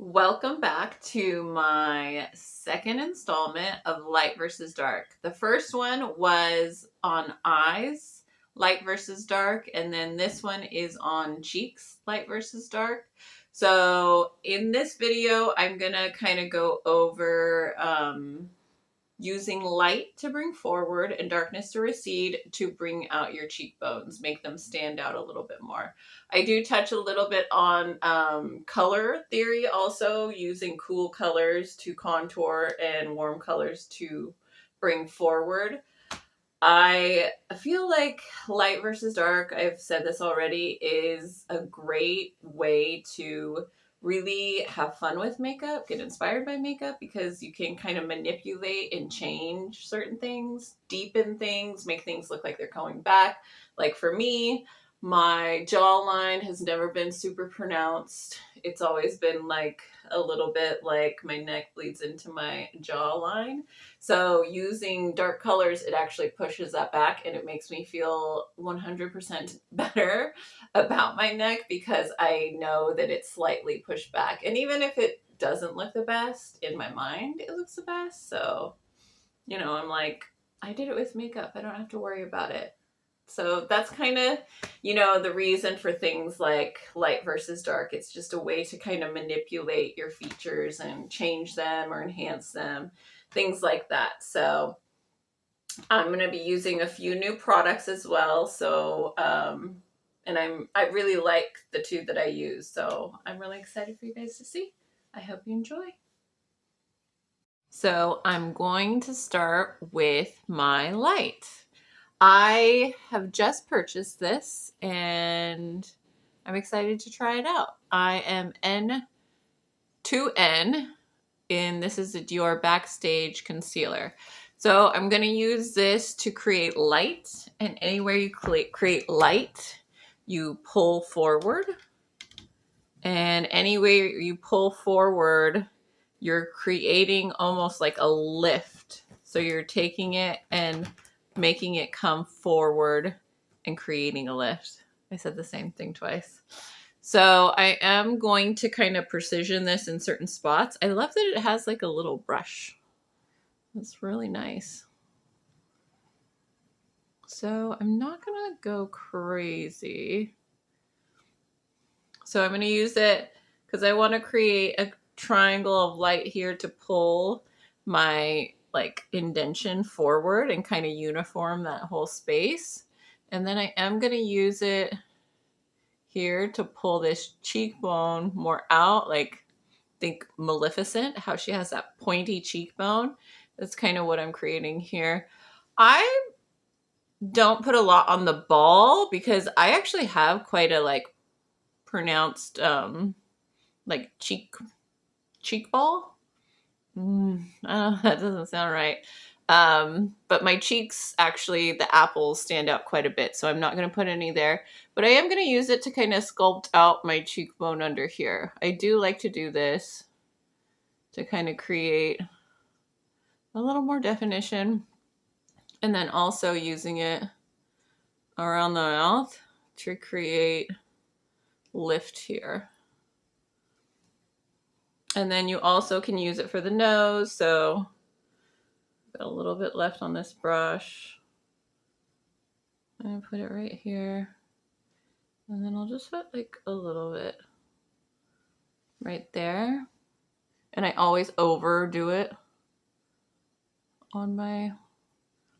Welcome back to my second installment of Light versus Dark. The first one was on eyes, light versus dark, and then this one is on cheeks, light versus dark. So in this video, I'm gonna kind of go over using light to bring forward and darkness to recede to bring out your cheekbones, make them stand out a little bit more. I do touch a little bit on color theory also, using cool colors to contour and warm colors to bring forward. I feel like light versus dark, I've said this already, is a great way to really have fun with makeup, get inspired by makeup, because you can kind of manipulate and change certain things, deepen things, make things look like they're coming back. Like for me, my jawline has never been super pronounced. It's always been like a little bit like my neck bleeds into my jawline. So using dark colors, it actually pushes that back and it makes me feel 100% better about my neck because I know that it's slightly pushed back. And even if it doesn't look the best, in my mind, it looks the best. So, I'm like, I did it with makeup. I don't have to worry about it. So that's kind of, the reason for things like light versus dark. It's just a way to kind of manipulate your features and change them or enhance them, things like that. So I'm going to be using a few new products as well. So, and I really like the two that I use. So I'm really excited for you guys to see. I hope you enjoy. So I'm going to start with my light. I have just purchased this and I'm excited to try it out. I am N2N and this is the Dior Backstage Concealer. So I'm going to use this to create light, and anywhere you create light, you pull forward. And anywhere you pull forward, you're creating almost like a lift. So you're taking it and making it come forward and creating a lift. I said the same thing twice. So I am going to kind of precision this in certain spots. I love that it has like a little brush. It's really nice. So I'm not gonna go crazy. So I'm gonna use it because I want to create a triangle of light here to pull my like indentation forward and kind of uniform that whole space. And then I am going to use it here to pull this cheekbone more out, like think Maleficent, how she has that pointy cheekbone. That's kind of what I'm creating here. I don't put a lot on the ball because I actually have quite a like pronounced like cheek ball. That doesn't sound right. But my cheeks, actually, the apples stand out quite a bit, so I'm not going to put any there. But I am going to use it to kind of sculpt out my cheekbone under here. I do like to do this to kind of create a little more definition. And then also using it around the mouth to create lift here. And then you also can use it for the nose. So got a little bit left on this brush. I'm going to put it right here. And then I'll just put like a little bit right there. And I always overdo it on my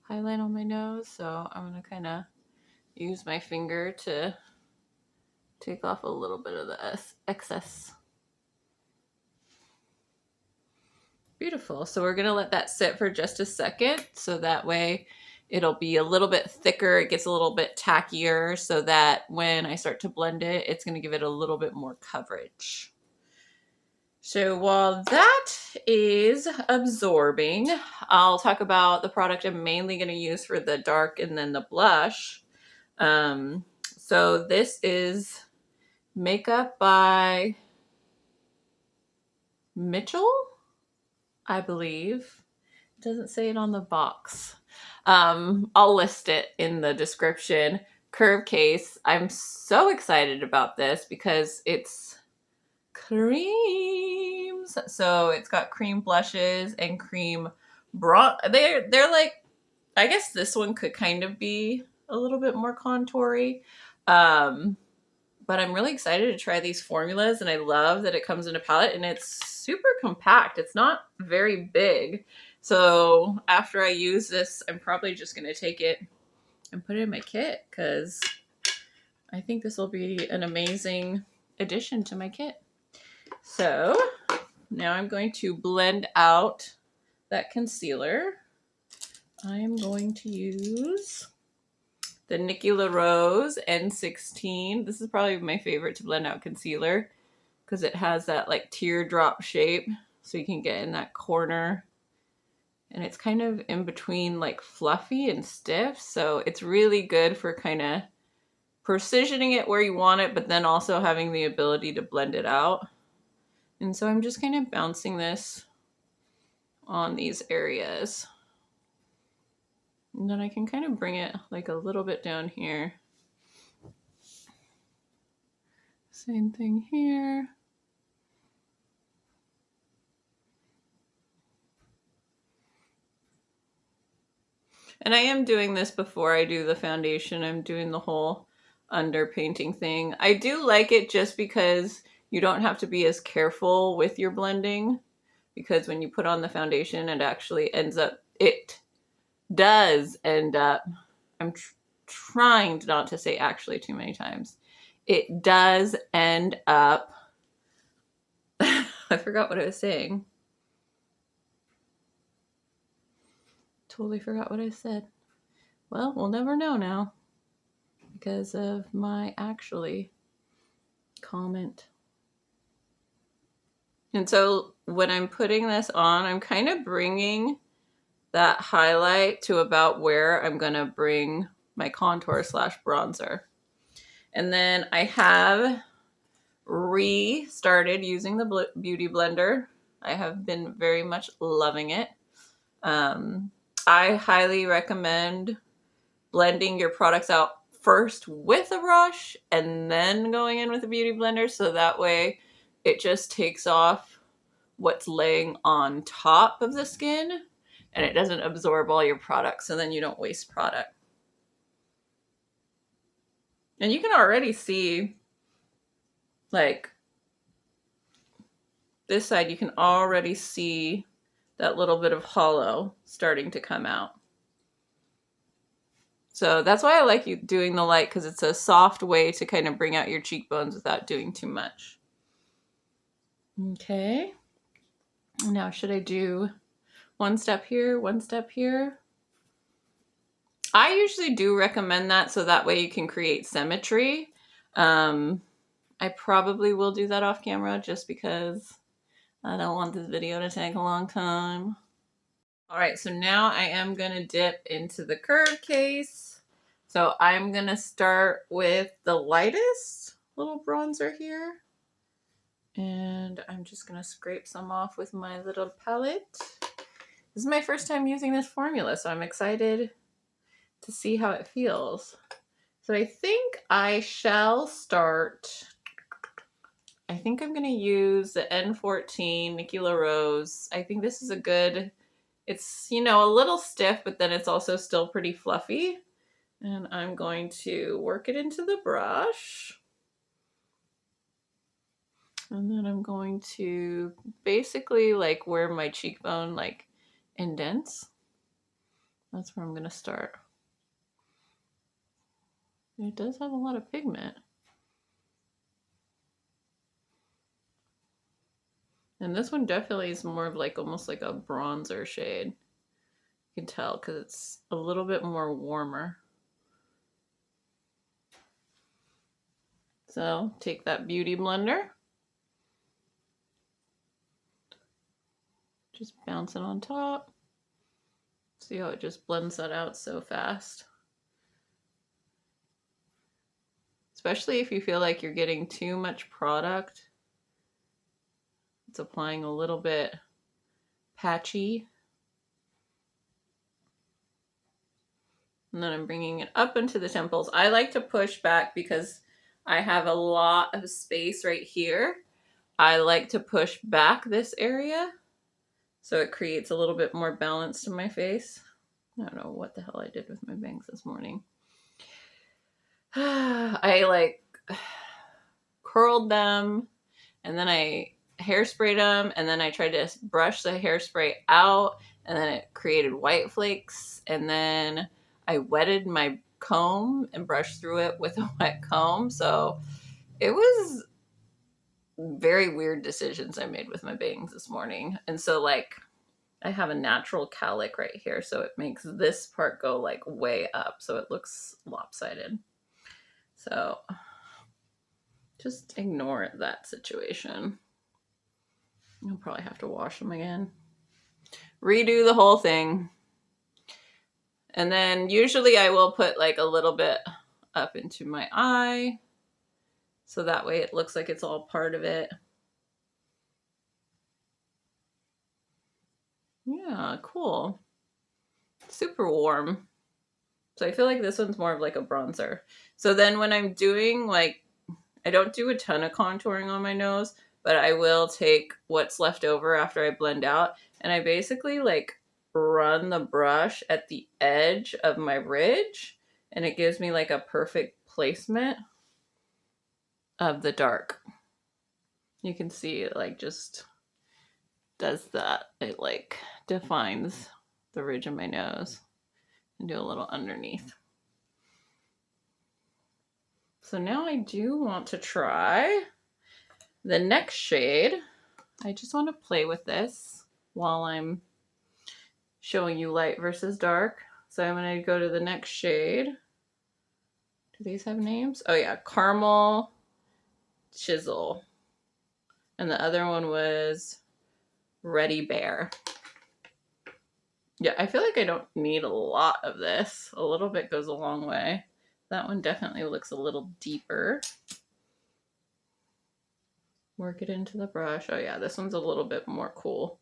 highlight on my nose. So I'm going to kind of use my finger to take off a little bit of the excess. Beautiful. So we're going to let that sit for just a second. So that way it'll be a little bit thicker. It gets a little bit tackier so that when I start to blend it, it's going to give it a little bit more coverage. So while that is absorbing, I'll talk about the product I'm mainly going to use for the dark and then the blush. So this is Makeup by Mitchell, I believe. It doesn't say it on the box. I'll list it in the description. Curve case. I'm so excited about this because it's cream. tones. So it's got cream blushes and cream bronze. They're like, I guess this one could kind of be a little bit more contoury. But I'm really excited to try these formulas, and I love that it comes in a palette and it's super compact. It's not very big. So after I use this, I'm probably just going to take it and put it in my kit because I think this will be an amazing addition to my kit. So now I'm going to blend out that concealer. I'm going to use the Nikki LaRose N16. This is probably my favorite to blend out concealer because it has that like teardrop shape, so you can get in that corner. And it's kind of in between like fluffy and stiff, so it's really good for kind of precisioning it where you want it, but then also having the ability to blend it out. And so I'm just kind of bouncing this on these areas. And then I can kind of bring it like a little bit down here. Same thing here. And I am doing this before I do the foundation. I'm doing the whole underpainting thing. I do like it just because you don't have to be as careful with your blending, because when you put on the foundation, it actually ends up, it does end up, I'm trying not to say actually too many times. It does end up, I forgot what I was saying. Totally forgot what I said. Well, we'll never know now because of my actually comment. And so when I'm putting this on, I'm kind of bringing that highlight to about where I'm going to bring my contour slash bronzer. And then I have restarted using the Beauty Blender. I have been very much loving it. I highly recommend blending your products out first with a brush and then going in with a Beauty Blender, so that way it just takes off what's laying on top of the skin and it doesn't absorb all your products, so then you don't waste product. And you can already see, like, this side, you can already see that little bit of hollow starting to come out. So that's why I like you doing the light, because it's a soft way to kind of bring out your cheekbones without doing too much. Okay. Now, should I do one step here, one step here? I usually do recommend that, so that way you can create symmetry. I probably will do that off camera just because I don't want this video to take a long time. All right, so now I am going to dip into the curve case. So I'm going to start with the lightest little bronzer here. And I'm just going to scrape some off with my little palette. This is my first time using this formula, so I'm excited to see how it feels. So I think I shall start, I think I'm going to use the N14 Nikki LaRose. I think this is a good, it's, you know, a little stiff, but then it's also still pretty fluffy. And I'm going to work it into the brush. And then I'm going to basically like where my cheekbone like indents. That's where I'm going to start. It does have a lot of pigment. And this one definitely is more of like almost like a bronzer shade. You can tell because it's a little bit more warmer. So take that Beauty Blender. Just bounce it on top. See how it just blends that out so fast. Especially if you feel like you're getting too much product. It's applying a little bit patchy. And then I'm bringing it up into the temples. I like to push back because I have a lot of space right here. I like to push back this area so it creates a little bit more balance to my face. I don't know what the hell I did with my bangs this morning. I like curled them and then I hairsprayed them and then I tried to brush the hairspray out and then it created white flakes and then I wetted my comb and brushed through it with a wet comb. So it was very weird decisions I made with my bangs this morning. And so like I have a natural cowlick right here, so it makes this part go like way up, so it looks lopsided. So just ignore that situation. I'll probably have to wash them again. Redo the whole thing. And then usually I will put like a little bit up into my eye, so that way it looks like it's all part of it. Yeah, cool. Super warm. So I feel like this one's more of like a bronzer. So then when I'm doing like, I don't do a ton of contouring on my nose, but I will take what's left over after I blend out and I basically like run the brush at the edge of my ridge and it gives me like a perfect placement of the dark. You can see it like just does that. It like defines the ridge of my nose and do a little underneath. So now I do want to try the next shade. I just want to play with this while I'm showing you light versus dark. So I'm going to go to the next shade. Do these have names? Oh yeah, Caramel Chisel. And the other one was Ready Bear. Yeah, I feel like I don't need a lot of this. A little bit goes a long way. That one definitely looks a little deeper. Work it into the brush. Oh yeah, this one's a little bit more cool.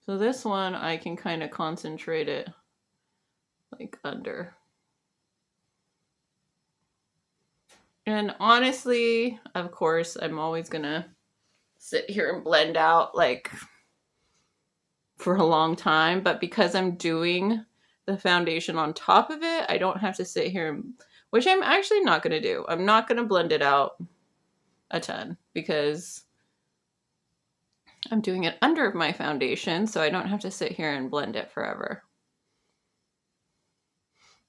So this one, I can kind of concentrate it like under. And honestly, of course, I'm always gonna sit here and blend out like for a long time, but because I'm doing the foundation on top of it, I don't have to sit here and, which I'm actually not gonna do. I'm not gonna blend it out a ton because I'm doing it under my foundation, so I don't have to sit here and blend it forever.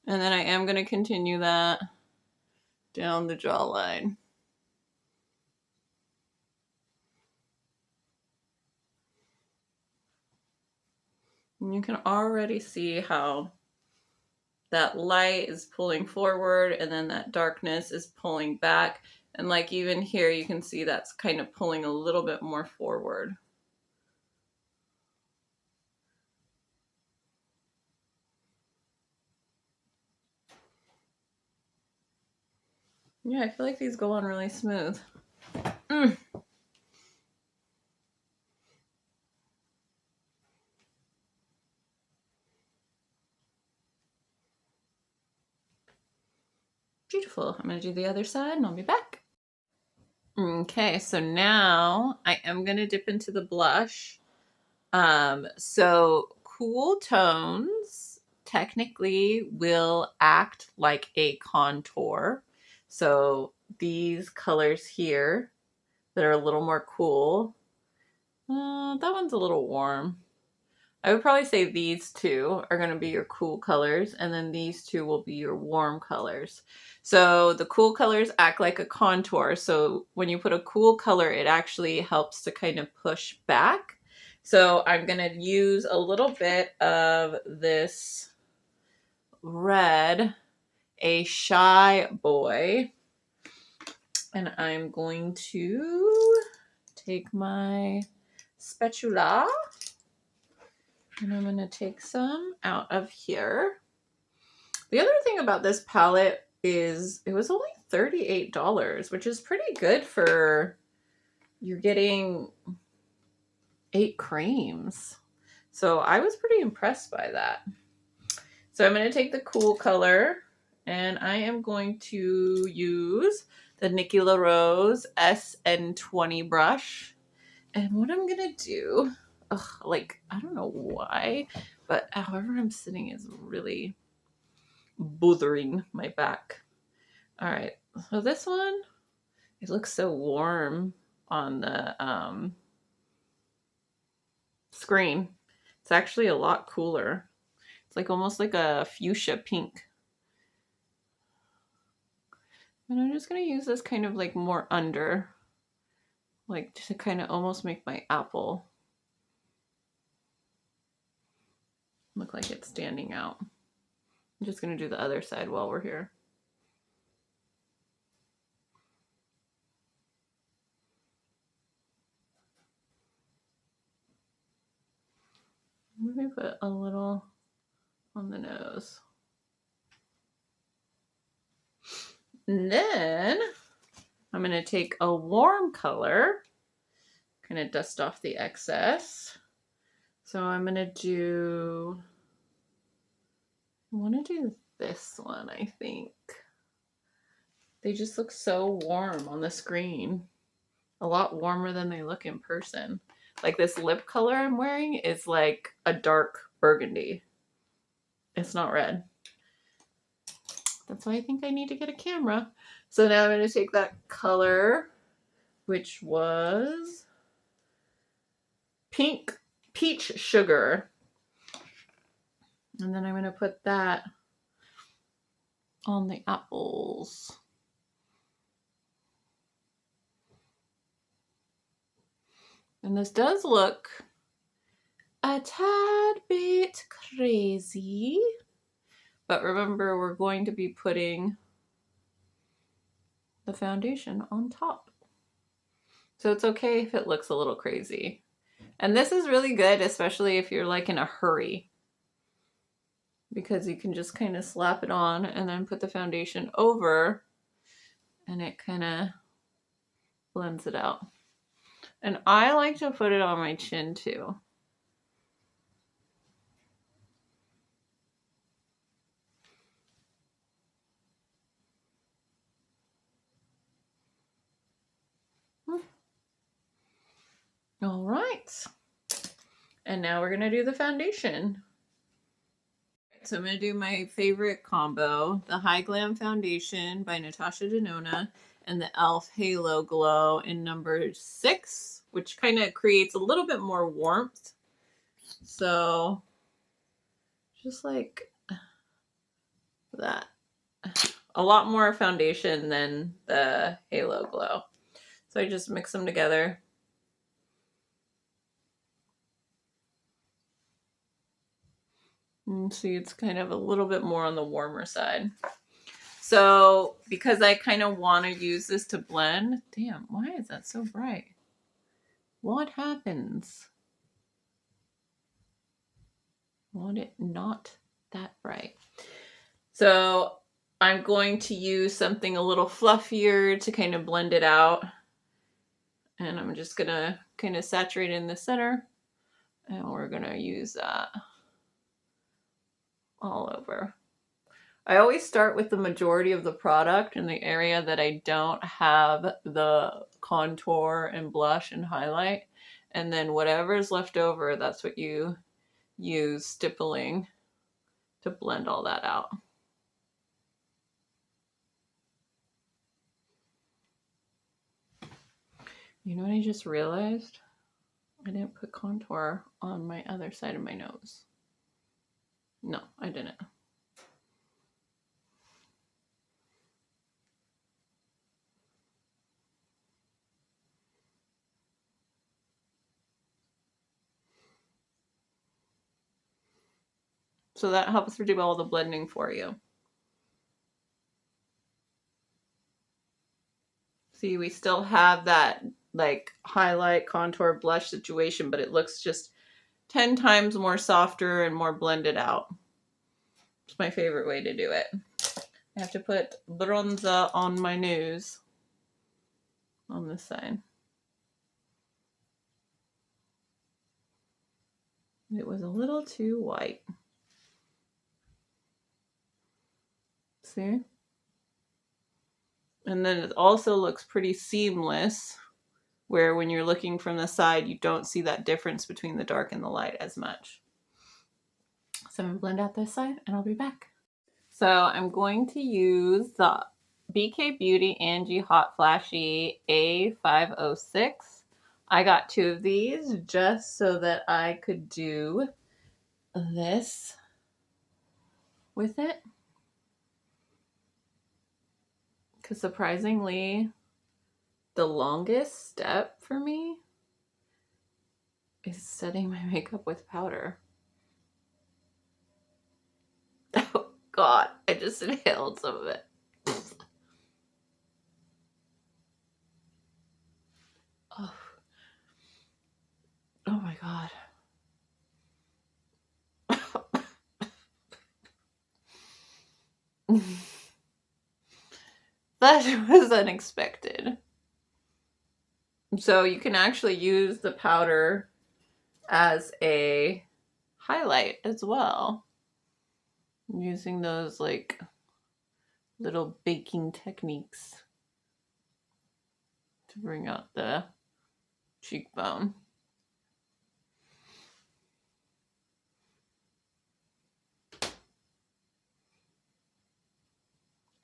And then I am going to continue that down the jawline. And you can already see how that light is pulling forward and then that darkness is pulling back. And like even here, you can see that's kind of pulling a little bit more forward. Yeah, I feel like these go on really smooth. Beautiful. I'm going to do the other side and I'll be back. Okay, so now I am going to dip into the blush. So cool tones technically will act like a contour. So these colors here that are a little more cool, that one's a little warm. I would probably say these two are going to be your cool colors, and then these two will be your warm colors. So the cool colors act like a contour. So when you put a cool color, it actually helps to kind of push back. So I'm going to use a little bit of this red, A Shy Boy, and I'm going to take my spatula and I'm going to take some out of here. The other thing about this palette is it was only $38, which is pretty good for, you're getting 8 creams. So I was pretty impressed by that. So I'm going to take the cool color and I am going to use the Nikki LaRose SN20 brush. And what I'm gonna do, like, I don't know why, but however I'm sitting is really bothering my back. All right, so this one, it looks so warm on the screen. It's actually a lot cooler. It's like almost like a fuchsia pink. And I'm just gonna use this kind of like more under, like to kind of almost make my apple look like it's standing out. I'm just gonna do the other side while we're here. Let me put a little on the nose. And then I'm going to take a warm color, kind of dust off the excess. So I'm going to do, I want to do this one, I think. They just look so warm on the screen. A lot warmer than they look in person. Like this lip color I'm wearing is like a dark burgundy. It's not red. That's why I think I need to get a camera. So now I'm going to take that color, which was pink peach sugar. And then I'm going to put that on the apples. And this does look a tad bit crazy. But remember, we're going to be putting the foundation on top. So it's okay if it looks a little crazy. And this is really good, especially if you're like in a hurry, because you can just kind of slap it on and then put the foundation over and it kind of blends it out. And I like to put it on my chin too. All right. And now we're going to do the foundation. So I'm going to do my favorite combo, the Hi Glam Foundation by Natasha Denona and the e.l.f. Halo Glow in number 6, which kind of creates a little bit more warmth. So just like that. A lot more foundation than the Halo Glow. So I just mix them together. And see, it's kind of a little bit more on the warmer side. So because I kind of want to use this to blend, damn, why is that so bright? What happens? Want it not that bright? So I'm going to use something a little fluffier to kind of blend it out. And I'm just going to kind of saturate in the center. And we're going to use that all over. I always start with the majority of the product in the area that I don't have the contour and blush and highlight. And then whatever is left over, that's what you use stippling to blend all that out. You know what I just realized? I didn't put contour on my other side of my nose. No, I didn't. So that helps do all the blending for you. See, we still have that like highlight, contour, blush situation, but it looks just 10 times more softer and more blended out. It's my favorite way to do it. I have to put bronzer on my nose on this side. It was a little too white. See? And then it also looks pretty seamless, where when you're looking from the side, you don't see that difference between the dark and the light as much. So I'm gonna blend out this side and I'll be back. So I'm going to use the Beauty Angie Hot Flashy A506. I got 2 of these just so that I could do this with it. Because surprisingly, the longest step for me is setting my makeup with powder. Oh God, I just inhaled some of it. Oh, oh my God. That was unexpected. So you can actually use the powder as a highlight as well. I'm using those like little baking techniques to bring out the cheekbone.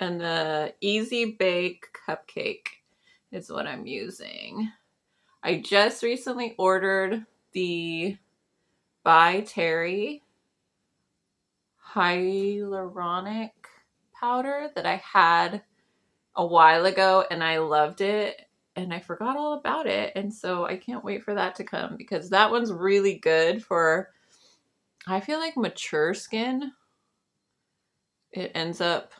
And the Easy Bake Cupcake is what I'm using. I just recently ordered the By Terry hyaluronic powder that I had a while ago and I loved it and I forgot all about it, and so I can't wait for that to come because that one's really good for, I feel like, mature skin. It ends up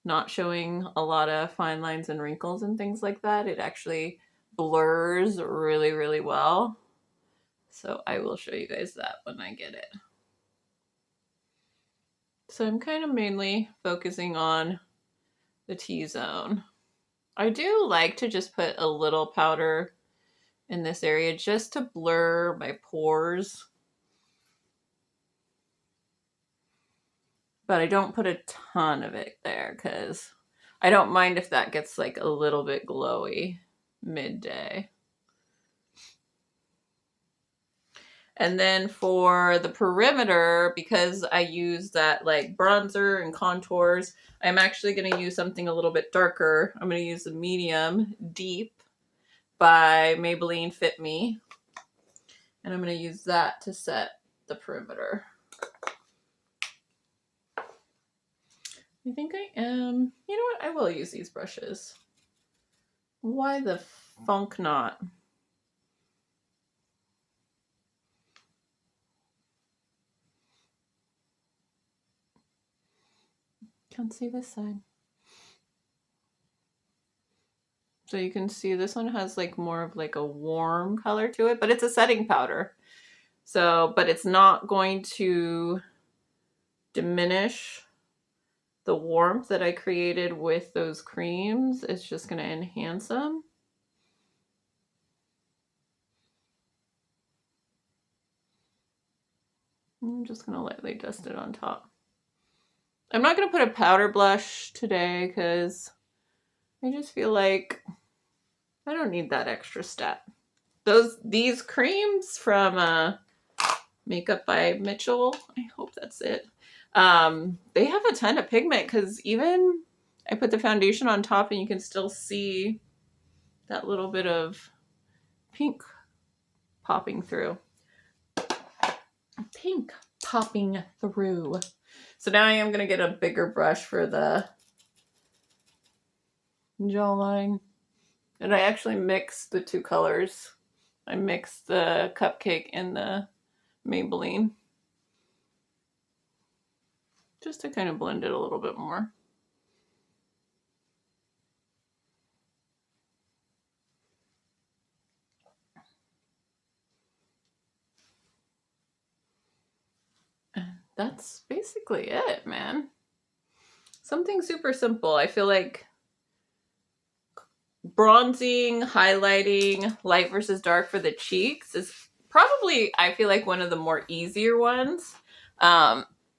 not showing a lot of fine lines and wrinkles and things like that. It actually blurs really, really well. So I will show you guys that when I get it. So I'm kind of mainly focusing on the T-zone. I do like to just put a little powder in this area just to blur my pores. But I don't put a ton of it there because I don't mind if that gets like a little bit glowy midday. And then for the perimeter, because I use that like bronzer and contours, I'm actually going to use something a little bit darker. I'm going to use the Medium Deep by Maybelline Fit Me. And I'm going to use that to set the perimeter. I think I am. You know what? I will use these brushes. Why the funk not? Can't see this side. So you can see this one has like more of like a warm color to it, but it's a setting powder. So, but it's not going to diminish the warmth that I created with those creams. It's just going to enhance them. I'm just going to lightly dust it on top. I'm not going to put a powder blush today because I just feel like I don't need that extra step. These creams from Makeup by Mitchell, I hope that's it. They have a ton of pigment because even I put the foundation on top and you can still see that little bit of pink popping through. Pink popping through. So now I am going to get a bigger brush for the jawline. And I actually mixed the two colors. I mixed the Cupcake and the Maybelline. Just to kind of blend it a little bit more. That's basically it, man. Something super simple. I feel like bronzing, highlighting, light versus dark for the cheeks is probably, I feel like, one of the more easier ones.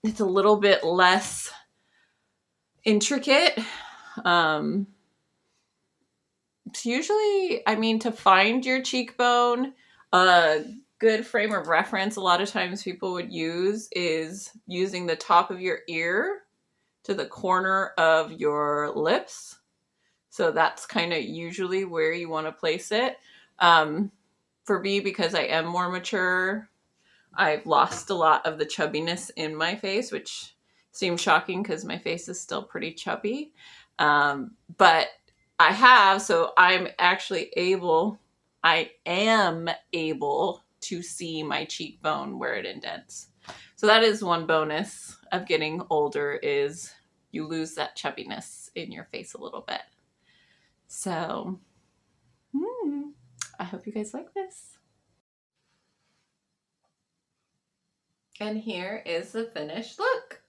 It's a little bit less intricate. It's usually, I mean, to find your cheekbone, a good frame of reference a lot of times people would use is using the top of your ear to the corner of your lips. So that's kind of usually where you want to place it. For me, because I am more mature, I've lost a lot of the chubbiness in my face, which seems shocking because my face is still pretty chubby. But I have, so I am able to see my cheekbone where it indents. So that is one bonus of getting older, is you lose that chubbiness in your face a little bit. So, I hope you guys like this. And here is the finished look.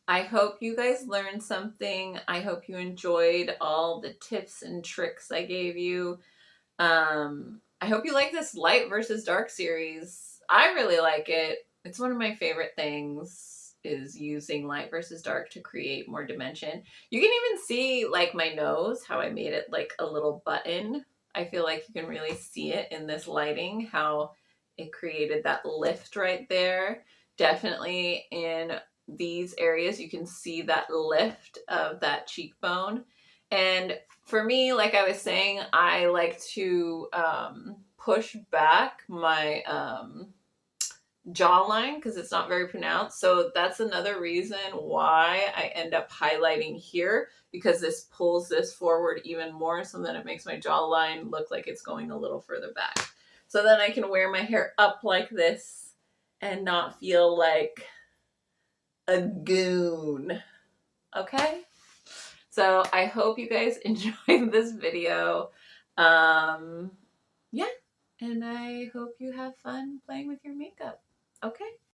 I hope you guys learned something. I hope you enjoyed all the tips and tricks I gave you. I hope you like this light versus dark series. I really like it. It's one of my favorite things, is using light versus dark to create more dimension. You can even see like my nose, how I made it like a little button. I feel like you can really see it in this lighting, how it created that lift right there. Definitely in these areas, you can see that lift of that cheekbone. And for me, like I was saying, I like to push back my jawline because it's not very pronounced. So that's another reason why I end up highlighting here, because this pulls this forward even more, so then it makes my jawline look like it's going a little further back. So then I can wear my hair up like this and not feel like a goon. Okay? So I hope you guys enjoyed this video. Yeah, and I hope you have fun playing with your makeup.